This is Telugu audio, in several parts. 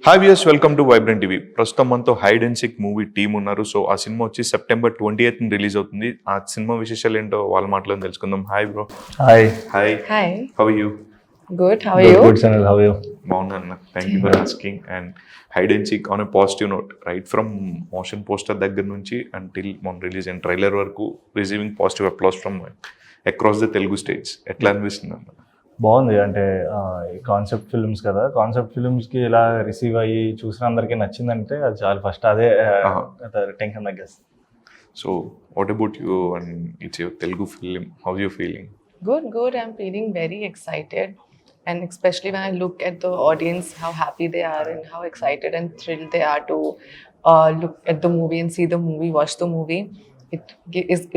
Hi viewers, welcome to vibrant TV. ప్రస్తుతం మనతో hide and seek movie team ఉన్నారు. సో ఆ సినిమా వచ్చి September 28th రిలీజ్ అవుతుంది. ఆ సినిమా విశేషాలు ఏంటో వాళ్ళ మాటలో తెలుసుకుందాం. Hi bro. Hi. Hi. Hi. How are you? Good. How are you? Good Sanal, how you? బాగున్నాను. Thank you for asking. And hide and seek on a positive note, right from motion poster దగ్గర నుంచి అంటిల్ మన రిలీజ్ అండ్ ట్రైలర్ వరకు receiving positive applause from across the Telugu states. ఎట్లా అనిపిస్తుంది అన్న? బాగుంది. అంటే ఈ కాన్సెప్ట్ ఫిల్మ్స్ కదా, కాన్సెప్ట్ ఫిల్మ్స్కి ఇలా రిసీవ్ అయ్యి చూసిన అందరికీ నచ్చిందంటే అది చాలా ఫస్ట్ అదే టెన్షన్ తగ్గేస్తుంది. So what about you and it's your Telugu film, how you feeling? Good. I'm feeling very excited. And especially when I look at the audience, how happy they are and how excited and thrilled they are to look at the movie and see the movie, watch the movie.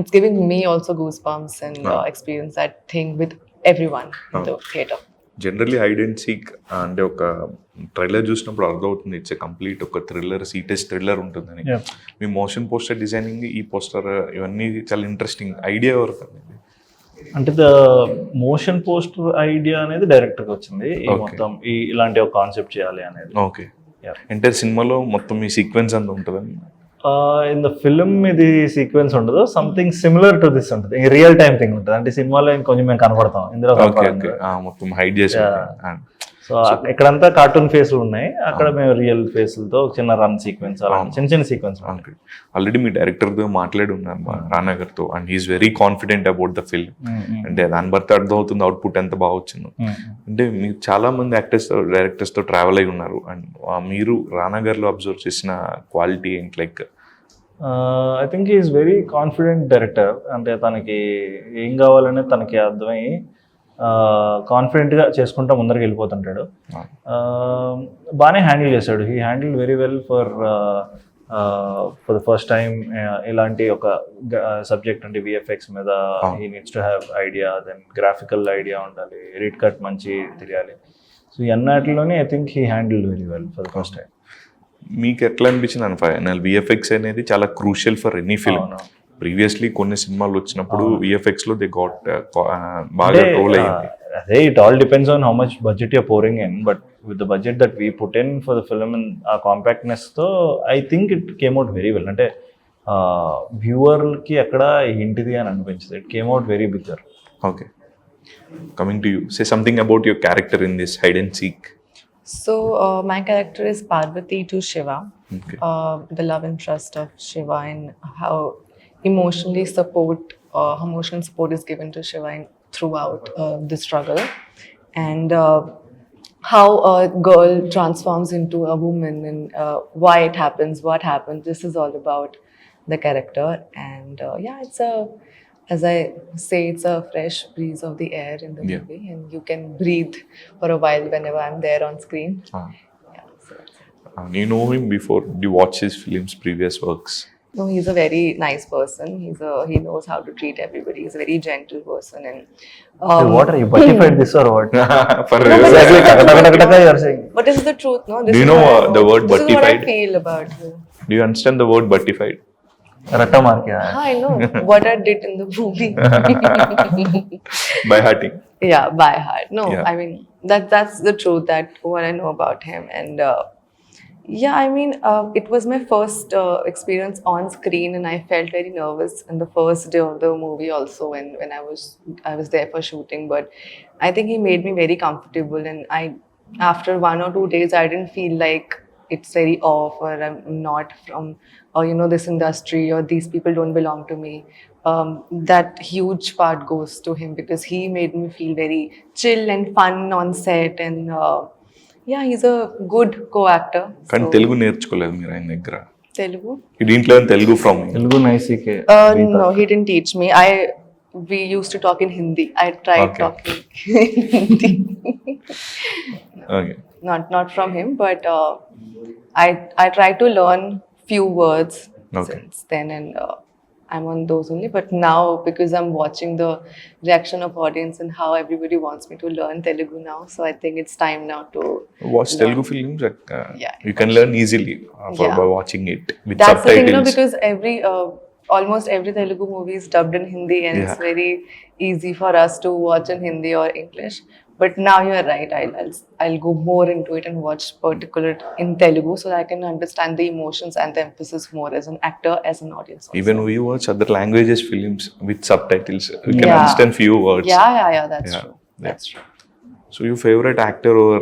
It's giving me also goosebumps and experience that thing with everyone in the theatre. Generally hide and seek అంటే ఒక ట్రైలర్ చూసినప్పుడు అర్థమవుతుంది ఇట్స్ కంప్లీట్ ఒక థ్రిల్లర్, సీటెస్ట్ థ్రిల్లర్ ఉంటుందని. మీ మోషన్ పోస్టర్ డిజైనింగ్, ఈ పోస్టర్ ఇవన్నీ చాలా ఇంట్రెస్టింగ్ ఐడియా వరకు. అంటే ద మోషన్ పోస్టర్ ఐడియా అనేది డైరెక్టర్కి వచ్చింది. మొత్తం ఇలాంటి ఒక కాన్సెప్ట్ చేయాలి అనేది. ఓకే. అంటే సినిమాలో మొత్తం ఈ సీక్వెన్స్ అంతా ఉంటుందని. ఇన్ ద ఫిల్మ్ ఇది సీక్వెన్స్ ఉండదు, సంథింగ్ సిమిలర్ టు దిస్ ఉంటుంది. రియల్ టైం థింగ్ ఉంటుంది. అంటే సినిమాలో ఇంకొంచెం మేము కనపడతాం, ఇందులో మొత్తం హైడ్ చేసి. సో ఇక్కడంతా కార్టూన్ ఫేస్లు ఉన్నాయి, అక్కడ మేము రియల్ ఫేస్లతో చిన్న రన్ సీక్వెన్స్, అలా చిన్న సీక్వెన్స్. ఆల్రెడీ మీ డైరెక్టర్తో మాట్లాడి ఉన్నాను, రానా గారితో, and he is very confident about the film. అంటే దాన్ని బట్టి అర్థమవుతుంది అవుట్పుట్ ఎంత బాగా వచ్చిందో. అంటే మీరు చాలా మంది యాక్టర్స్ డైరెక్టర్స్తో ట్రావెల్ అయి ఉన్నారు, అండ్ మీరు రానా గారిలో అబ్జర్వ్ చేసిన క్వాలిటీ ఏంటి? Like I think is very confident director. అంటే తనకి ఏం కావాలనేది తనకి అర్థమై కాన్ఫిడెంట్గా చేసుకుంటా ముందరికి వెళ్ళిపోతుంటాడు. బాగానే హ్యాండిల్ చేశాడు. He handle very well for the first time ఇలాంటి ఒక సబ్జెక్ట్. అంటే విఎఫ్ఎక్స్ మీద he needs to have idea, then graphical idea ఉండాలి, ఎడిట్ కట్ మంచి తెలియాలి. సో అన్నిటిలోనే I think he handle very well for the first time. మీకు ఎట్లా అనిపించింది అని ఫైనల్? విఎఫ్ఎక్స్ అనేది చాలా crucial for any film. Previously కొన్ని సినిమాలు వచ్చినప్పుడు విఎఫ్ఎక్స్ లో దే గాట్ బాగా ట్రోల్ అయ్యింది. అదే, it all depends on how much budget you pouring in. But with the budget that we put in for the film, ఆ కాంపాక్ట్నెస్ తో I think it came out very well. అంటే వ్యూవర్కి ఎక్కడ ఇంటిది అని అనిపించింది. It came out very bigger. Okay, coming to you, say something about your character in this hide and seek. So my character is Parvati to Shiva, the love interest of Shiva, and how emotional support is given to Shiva throughout the struggle, and how a girl transforms into a woman, and why it happens, what happens. This is all about the character, and as I say, it's a fresh breeze of the air in the movie, and you can breathe for a while whenever I'm there on screen. You know him before? Do you watch his films, previous works? No, he's a very nice person. He knows how to treat everybody. He's a very gentle person, and What are you buttified this or what? For Exactly, you are saying. but this is the truth, no? This Do you is know what I the word This is what buttified? I feel about you. Do you understand the word buttified? Ratta maar kya hai? I know what I did in the movie. By hearting. Yeah, by heart. No, Yeah. I mean that's the truth, that what I know about him. And it was my first experience on screen, and I felt very nervous in the first day of the movie also, when I was there for shooting. But I think he made me very comfortable, and after 1 or 2 days I didn't feel like it's very off, or I'm not from this industry, or these people don't belong to me. That huge part goes to him, because he made me feel very chill and fun on set, and he's a good co-actor. కానీ తెలుగు నేర్చుకోలేదు మీరు ఆయన దగ్గర? Telugu? You didn't learn Telugu from him? Telugu nice ke. No, he didn't teach me. We used to talk in Hindi. I tried talking in Hindi. Okay. Not from him, but I tried to learn few words since then, and I'm on those only. But now, because I'm watching the reaction of audience and how everybody wants me to learn Telugu now, so I think it's time now to Watch Telugu films. Yeah. You can learn easily by watching it with That's the thing, subtitles. because every almost every Telugu movie is dubbed in Hindi, and it's Yeah. very easy for us to watch in Hindi or English. But now you're right. I'll go more into it and watch particular in Telugu so that I can understand the emotions and the emphasis more as an actor, as an audience. Also. Even we watch other languages films with subtitles, we can Yeah. understand few words. Yeah. That's Yeah. true. Yeah. That's true. So your favorite actor or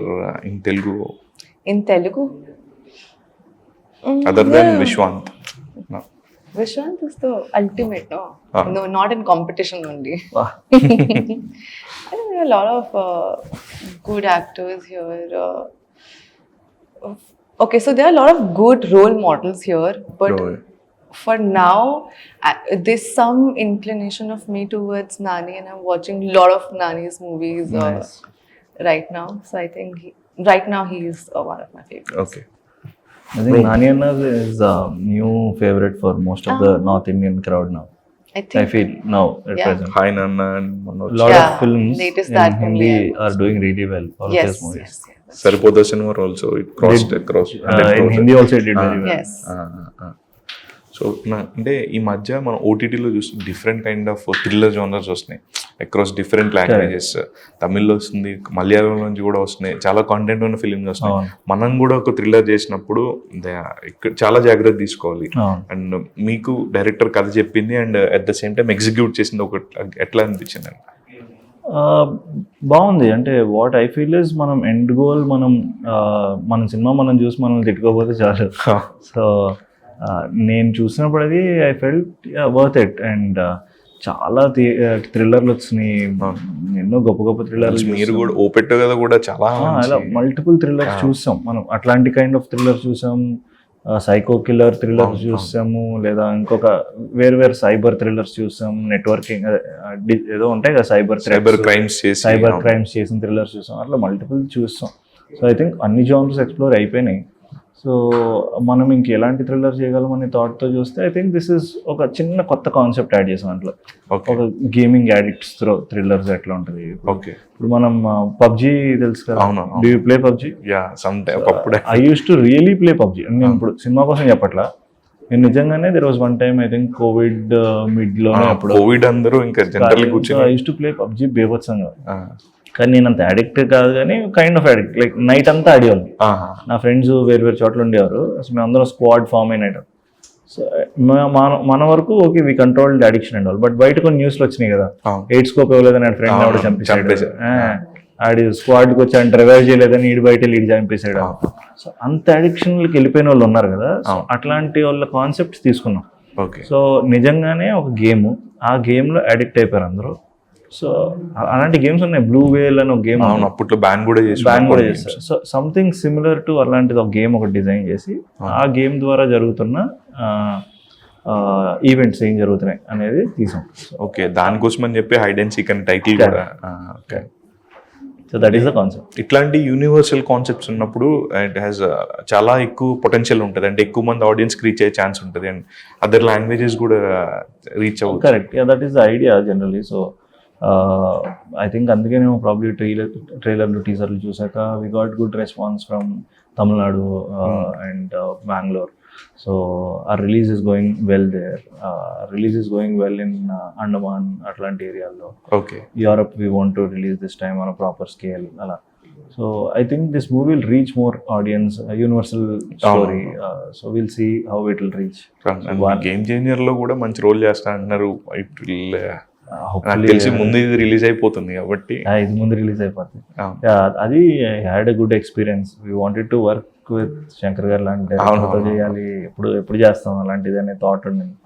in Telugu In Telugu, other than Vishwant? No. Vishwant is the ultimate, no? Ah. No, not in competition only. Wow. I think there are a lot of good actors here. Okay, so there are a lot of good role models here, but Role. for now, there's some inclination of me towards Nani, and I'm watching a lot of Nani's movies Nice. right now. So I think right now he is one of my favorites. Okay. I think Nani Anna is a new favorite for most of the North Indian crowd now. I think I feel now at Yeah. present. Hi Nana and Manoj. Lot Yeah, of films latest in that Hindi only I are doing really well. All of yes, his movies. yes. Saripodha Cinema also it crossed across. In Hindi also it did very well. Yes. So అంటే ఈ మధ్య మనం ఓటీటీలో చూస్తే different kind of thriller genres వస్తున్నాయి అక్రాస్ డిఫరెంట్ లాంగ్వేజెస్. తమిళ్లో వస్తుంది, మలయాళం నుంచి కూడా వస్తున్నాయి, చాలా కాంటెంట్ ఉన్న ఫిలిమ్స్ వస్తున్నాయి. అవును. మనం కూడా ఒక థ్రిల్లర్ చేసినప్పుడు ఇక్కడ చాలా జాగ్రత్త తీసుకోవాలి. అవును. అండ్ మీకు డైరెక్టర్ కథ చెప్పింది and at the same time execute చేసింది ఒక ఎట్లా అనిపించింది అండి? బాగుంది. అంటే వాట్ ఐ ఫీల్ ఇస్ మనం ఎండ్ గోల్ మన సినిమా మనం చూసి మనల్ని తిట్టుకోకపోతే చాలు. సో నేను చూసినప్పుడు అది I felt worth it. And చాలా థ్రిల్లర్లు వచ్చినాయి, ఎన్నో గొప్ప గొప్ప థ్రిల్లర్లు. మీరు కూడా ఓపెట్ కదా కూడా చాలా అలా మల్టిపుల్ థ్రిల్లర్స్ చూసాం మనం. అట్లాంటి కైండ్ ఆఫ్ థ్రిల్లర్ చూసాం, సైకో కిల్లర్ థ్రిల్లర్ చూసాము, లేదా ఇంకొక వేరు సైబర్ థ్రిల్లర్స్ చూసాం, నెట్వర్కింగ్ ఏదో ఉంటాయి కదా సైబర్ క్రైమ్స్ చేసి సైబర్ క్రైమ్స్ చేసిన థ్రిల్లర్స్ చూసాం, అట్లా మల్టిపుల్ చూస్తాం. సో ఐ థింక్ అన్ని జానర్స్ ఎక్స్ప్లోర్ అయిపోయినాయి. సో మనం ఇంక ఎలాంటి థ్రిల్లర్ చేయగలం అనే థాట్తో చూస్తే ఐ థింక్ దిస్ ఇస్ ఒక చిన్న కొత్త కాన్సెప్ట్ యాడ్ చేసాం దాంట్లో. ఓకే ఒక గేమింగ్ యాడిక్ట్స్ థ్రిల్లర్స్ ఎట్లా ఉంటుంది. ఓకే ఇప్పుడు మనం పబ్జీ తెలుసు కదా, అవును. Do you play PUBG? Yeah some time ఒకప్పుడు I use to really play PUBG. నేను ఇప్పుడు సినిమా కోసం చెప్పట్లా, నేను నిజంగానే there was one time I think covid mid లోనే అప్పుడు కోవిడ్ అందరూ ఇంకా జనరల్ ఐ కూర్చొని యూస్ టు ప్లే పబ్జీ బేభత్సంగా. కానీ నేను అంత అడిక్ట్ కాదు, కానీ kind of addict. Like night అంతా ఆడేవాళ్ళు. నా ఫ్రెండ్స్ వేరు చోట్ల ఉండేవారు. అసలు మేము అందరం స్క్వాడ్ ఫామ్ అయినట్టు. సో మన వరకు okay we controlled addiction and all. But బయట కొన్ని న్యూస్లు వచ్చినాయి కదా, ఎయిట్ స్కోప్ ఇవ్వలేదని ఫ్రెండ్ ఆవిడ చంపేశాడు, ఆడి స్క్వాడ్కి వచ్చి ఆయన రివైవ్ చేయలేదని ఈడు బయట లీడ్ చంపేశాడు. సో అంత అడిక్షన్లకి వెళ్ళిపోయిన వాళ్ళు ఉన్నారు కదా. సో అట్లాంటి వాళ్ళ కాన్సెప్ట్స్ తీసుకున్నాం. ఓకే సో నిజంగానే ఒక గేమ్, ఆ గేమ్లో అడిక్ట్ అయిపోయారు అందరూ. సో అలాంటి గేమ్స్ ఉన్నాయి. బ్లూ వేల్ అని ఒక గేమ్ అప్పట్లో బ్యాన్ కూడా చేస్తారు. సో సంథింగ్ సిమిలర్ టు అలాంటిది ఒక గేమ్ ఒకటి డిజైన్ చేసి ఆ గేమ్ ద్వారా జరుగుతున్న ఈవెంట్స్ ఏం జరుగుతున్నాయి అనేది తీసాం. ఓకే దానికోసం అని చెప్పి హైడ్ అండ్ సీక్ అని టైటిల్ కూడా. Okay so that is the concept. ఇట్లాంటి యూనివర్సల్ కాన్సెప్ట్స్ ఉన్నప్పుడు ఇట్ హ్యాస్ చాలా ఎక్కువ పొటెన్షియల్ ఉంటుంది. అంటే ఎక్కువ మంది ఆడియన్స్ రీచ్ అయ్యే ఛాన్స్ ఉంటుంది అండ్ అదర్ లాంగ్వేజెస్ కూడా రీచ్ అవ్వచ్చు. Correct, that is the idea generally. So I think అందుకే నేను ప్రాబ్లీ ట్రైలర్లు టీజర్లు చూసాక we got good response from Tamil Nadu and Bengaluru. So our release is going well there. Release is going well in Andaman అట్లాంటి ఏరియాల్లో. Okay Europe we want to release this time on a proper scale అలా. So I think this movie will reach more audience, a universal story. So we'll see how it will reach. Game changer లో కూడా మంచి రోల్ చేస్తా అంటున్నారు. ఇట్ విల్ నాకు Hopefully తెలిసి ముందు ఇది రిలీజ్ అయిపోతుంది కాబట్టి ఇది ముందు రిలీజ్ అయిపోతుంది. అది had a good experience. We wanted to work with Shankar గారు లాంటి డైరెక్టర్తో చేయాలి, ఎప్పుడు చేస్తాం అలాంటిది అనే థాట్ ఉండింది.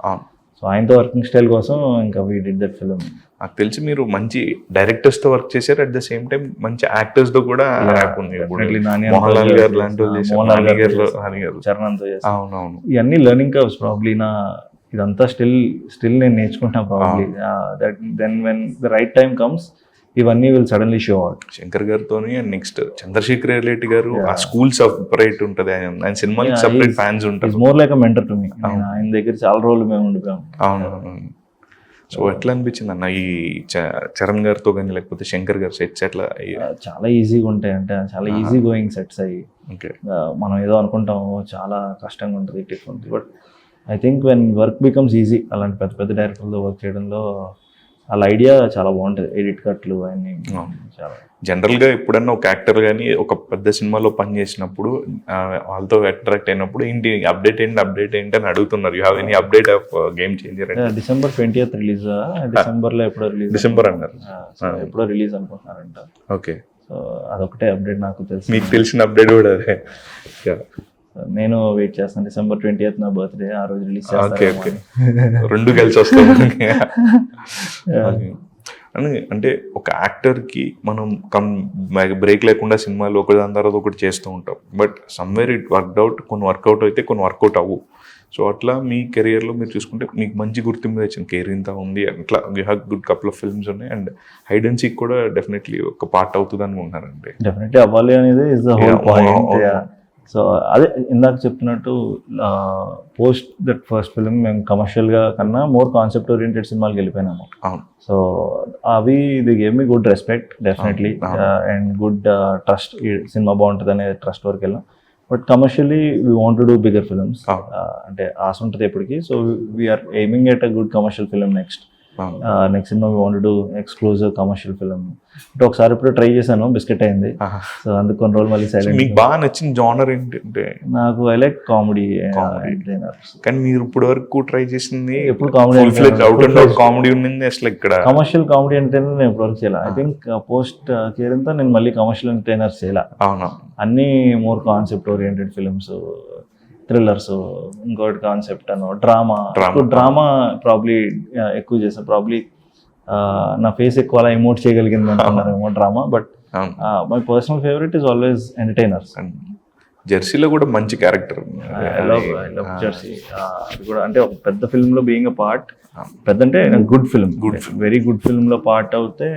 సో ఆయనతో వర్కింగ్ స్టైల్ కోసం ఇంకా వీ డిడ్ దట్ ఫిల్మ్. నాకు తెలిసి మీరు మంచి డైరెక్టర్స్ తో వర్క్ చేశారు, అట్ ద సేమ్ టైం మంచి యాక్టర్స్ తో కూడా ర్యాప్ ఉంది. మోహన్ లాల్ గారు లాంటి వాళ్ళు చేశారు, చరణంతో చేశారు. అవునవును. ఇవన్నీ లెర్నింగ్ కర్వ్స్ ప్రాబ్లీ. ఇదంతా స్టిల్ నేను నేర్చుకుంటా probably. Then when the right time comes ఇవన్నీ will suddenly show out. Shankar గారితోని అండ్ నెక్స్ట్ చంద్రశేఖర్ రెడ్డి గారు ఆ స్కూల్ సెపరేట్ ఉంటుంది, ఆయన సినిమాకి సెపరేట్ ఫ్యాన్స్ ఉంటారు. More like a mentor to me. ఆయన దగ్గర చాలా రోజులు మేము ఉండిపోయాం. అవును. సో ఎట్లా అనిపించింది అన్న ఈ చరణ్ గారితో కానీ లేకపోతే శంకర్ గారు సెట్స్ ఎట్లా? చాలా ఈజీగా ఉంటాయి, అంటే చాలా ఈజీ గోయింగ్ సెట్స్ అయ్యి. ఓకే మనం ఏదో అనుకుంటాం చాలా కష్టంగా ఉంటుంది, టిఫ్ ఉంటుంది. But I think when work becomes easy అలాంటి పెద్ద పెద్ద డైరెక్టర్లతో వర్క్ చేయడంలో వాళ్ళ ఐడియా చాలా బాగుంటుంది, ఎడిట్ కట్లు అన్నీ చాలా. జనరల్గా ఎప్పుడన్నా ఒక యాక్టర్ కానీ ఒక పెద్ద సినిమాలో పని చేసినప్పుడు వాళ్ళతో అట్రాక్ట్ అయినప్పుడు ఏంటి అప్డేట్ ఏంటి అని అడుగుతున్నారు. You have any update of game changer? December 20th release, డిసెంబర్లో ఎప్పుడో రిలీజ్, డిసెంబర్ అన్నారు, ఎప్పుడో రిలీజ్ అనుకుంటున్నారంట. ఓకే, సో అదొకటే అప్డేట్ నాకు తెలుసు. మీకు తెలిసిన అప్డేట్ కూడా అదే. నేను వెయిట్ చేస్తాను, December 20th నా బర్త్డే, ఆ రోజు రిలీజ్ ఓకే చేస్తాను. రెండు కలిసి వస్తాం. అంటే ఒక యాక్టర్కి మనం బ్రేక్ లేకుండా సినిమాలు ఒకదాని తర్వాత ఒకటి చేస్తూ ఉంటాం, బట్ సమ్వేర్ ఇట్ వర్క్అవుట్, కొన్ని వర్కౌట్ అయితే కొన్ని వర్కౌట్ అవ్వు. సో అట్లా మీ కెరియర్లో మీరు చూసుకుంటే మీకు మంచి గుర్తింపు తెచ్చిన కేరింత ఉంది, అట్లా you have good couple of films ఉన్నాయి, అండ్ హైడ్ అండ్ సీక్ కూడా డెఫినెట్లీ ఒక పార్ట్ అవుతుంది అనుకుంటున్నారంటే. డెఫినెట్లీ అవ్వాలి అనేది is the whole point. So అదే ఇందాక చెప్పినట్టు పోస్ట్ దట్ ఫస్ట్ ఫిల్మ్ మేము కమర్షియల్గా కన్నా మోర్ కాన్సెప్ట్ ఓరియంటెడ్ సినిమాలకు వెళ్ళిపోయినాము. సో అవి they gave me good respect definitely and good trust, ఈ సినిమా బాగుంటుంది అనే ట్రస్ట్ వరకు వెళ్ళాం. But commercially we want to do bigger films, అంటే ఆశ ఉంటుంది ఎప్పటికీ. So we're aiming at a good commercial film next cinema we want to exclusive commercial film. అంటే ఒకసారి ఇప్పుడు ట్రై చేశాను, బిస్కెట్ అయింది. సో అందుకు కొన్ని రోజులు మళ్ళీ సైలెంట్. మీకు బాగా నచ్చిన జానర్ ఏంటంటే? నాకు ఐ లైక్ కామెడీ. కానీ మీరు ఇప్పుడు వరకు ట్రై చేసింది ఎప్పుడు comedy, out and out comedy ఉంది అసలు. ఇక్కడ కమర్షియల్ కామెడీ ఎంటర్టైనర్ నేను ఇప్పుడు వరకు చేయాలి. ఐ థింక్ పోస్ట్ కేర్ అంతా నేను మళ్ళీ కమర్షియల్ ఎంటర్టైనర్ చేయాలి. అవునా? అన్నీ more concept oriented films, thrillers, ఇంకోటి కాన్సెప్ట్ అను డ్రామా ప్రాబ్లీ ఎక్కువ చేస్తాను. ప్రాబ్లీ నా ఫేస్ ఎక్కువ అలా ఎమోట్ చేయగలిగింది అనుకున్నారేమో drama. But my personal favourite is always entertainers. జెర్సీలో కూడా మంచి క్యారెక్టర్. I love Jersey. అది కూడా అంటే ఒక పెద్ద ఫిల్మ్ లో బీయింగ్ అ పార్ట్, పెద్ద అంటే good film, very good film లో పార్ట్ అవుతే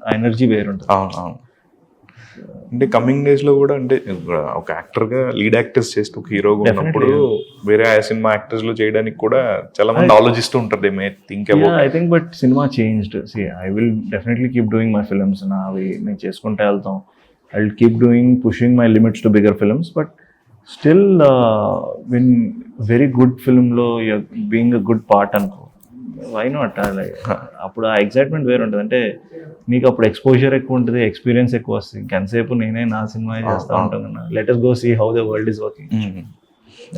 ఆ ఎనర్జీ వేరుంటుంది. అవును. అంటే కమింగ్ డేస్ లో కూడా అంటే ఒక యాక్టర్ గా లీడ్ యాక్టర్స్ చేస్తూ ఒక హీరోగా ఉన్నప్పుడు వేరే సినిమా యాక్టర్స్ లో చేయడానికి కూడా చాలా మంది ఆలోచిస్తూ ఉంటారు. They may think about. I think but cinema changed. See I will definitely keep doing my films. అవి నేను చేసుకుంటే వెళ్తాం. I will keep doing pushing my limits to bigger films. But still win very good ఫిల్మ్లో బీయింగ్ అ గుడ్ పార్ట్ అనుకో, వై నాట్? అప్పుడు ఆ ఎక్సైట్మెంట్ వేరు ఉంటుంది. అంటే నీకు అప్పుడు ఎక్స్పోజర్ ఎక్కువ ఉంటుంది, ఎక్స్పీరియన్స్ ఎక్కువ వస్తుంది. ఇంకెంతసేపు నేనే నా సినిమా చేస్తూ ఉంటాను. Let us go see how the world is working.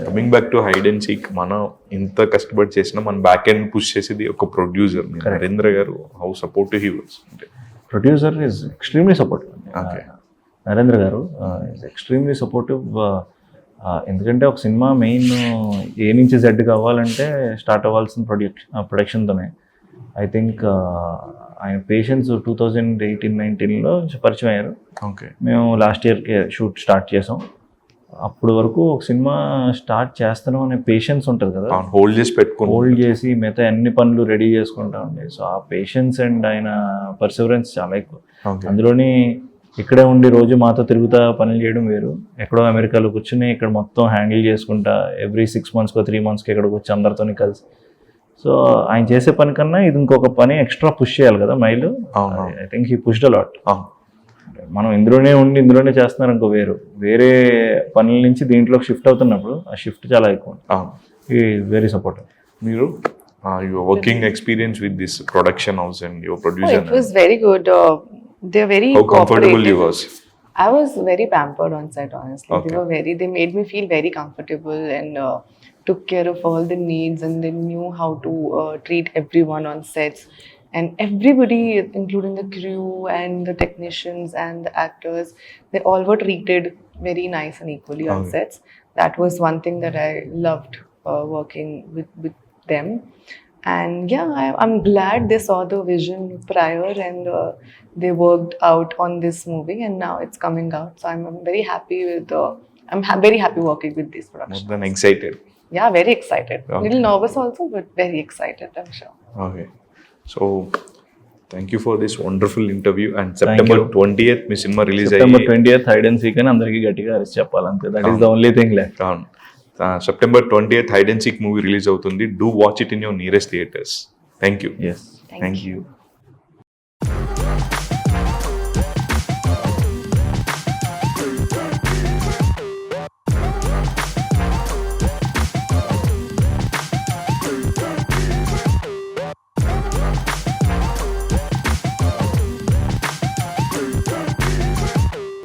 Coming back to hide and seek, మనం ఇంత కష్టపడి చేసినా మన బ్యాక్ ఎండ్ పుష్ చేసేది ఒక producer Narendra garu. How supportive he was? అంటే producer is extremely supportive. Narendra garu is extremely supportive. ఎందుకంటే ఒక సినిమా మెయిన్ ఏ నుంచి జెడ్ కావాలంటే స్టార్ట్ అవ్వాల్సిన ప్రొడక్షన్తోనే. ఐ థింక్ ఆయన పేషెన్స్ 2018-19లో పరిచయం అయ్యారు. ఓకే, మేము లాస్ట్ ఇయర్కి షూట్ స్టార్ట్ చేసాం. అప్పుడు వరకు ఒక సినిమా స్టార్ట్ చేస్తున్నాం అనే పేషెన్స్ ఉంటుంది కదా, హోల్డ్ చేసి మిగతా అన్ని పనులు రెడీ చేసుకుంటా ఉండే. సో ఆ పేషెన్స్ అండ్ ఆయన పర్సివరెన్స్ చాలా ఎక్కువ. అందులోని ఇక్కడే ఉండి రోజు మాతో తిరుగుతా పనులు చేయడం వేరు, ఎక్కడో అమెరికాలో కూర్చుని ఇక్కడ మొత్తం హ్యాండిల్ చేసుకుంటా ఎవ్రీ 6 monthsకో 3 monthsకి ఇక్కడికి వచ్చి అందరితో కలిసి. సో ఆయన చేసే పని కన్నా ఇది ఇంకొక పని ఎక్స్ట్రా పుష్ చేయాలి కదా మైలు. I think he pushed a lot. మనం ఇందులోనే ఉండి ఇందులోనే చేస్తున్నారు ఇంకో వేరే పనుల నుంచి దీంట్లోకి షిఫ్ట్ అవుతున్నప్పుడు ఆ షిఫ్ట్ చాలా ఎక్కువ. He very supportive. మీరు your working experience with this production house and your producer? It was very good. They're very How comfortable you was? I was very pampered on set, honestly. Okay. They made me feel very comfortable and took care of all the needs, and they knew how to treat everyone on sets. And everybody, including the crew and the technicians and the actors, they all were treated very nice and equally on sets. That was one thing that I loved working with them. And yeah, I'm glad they saw the vision prior and they worked out on this movie, and now it's coming out. So I'm very happy with very happy working with this production. More than excited. Yeah, very excited. A little nervous also, but very excited, I'm sure. Okay. So thank you for this wonderful interview. And September 20th మీ సినిమా రిలీజ్ అయ్యి September 20th hide and seek అని అందరికీ గట్టిగా అరిచి చెప్పాలంతే. That is the only thing left. September 20th hide and seek movie release అవుతుంది. Do watch it in your nearest theatres. Thank you. Yes. Thank you. you.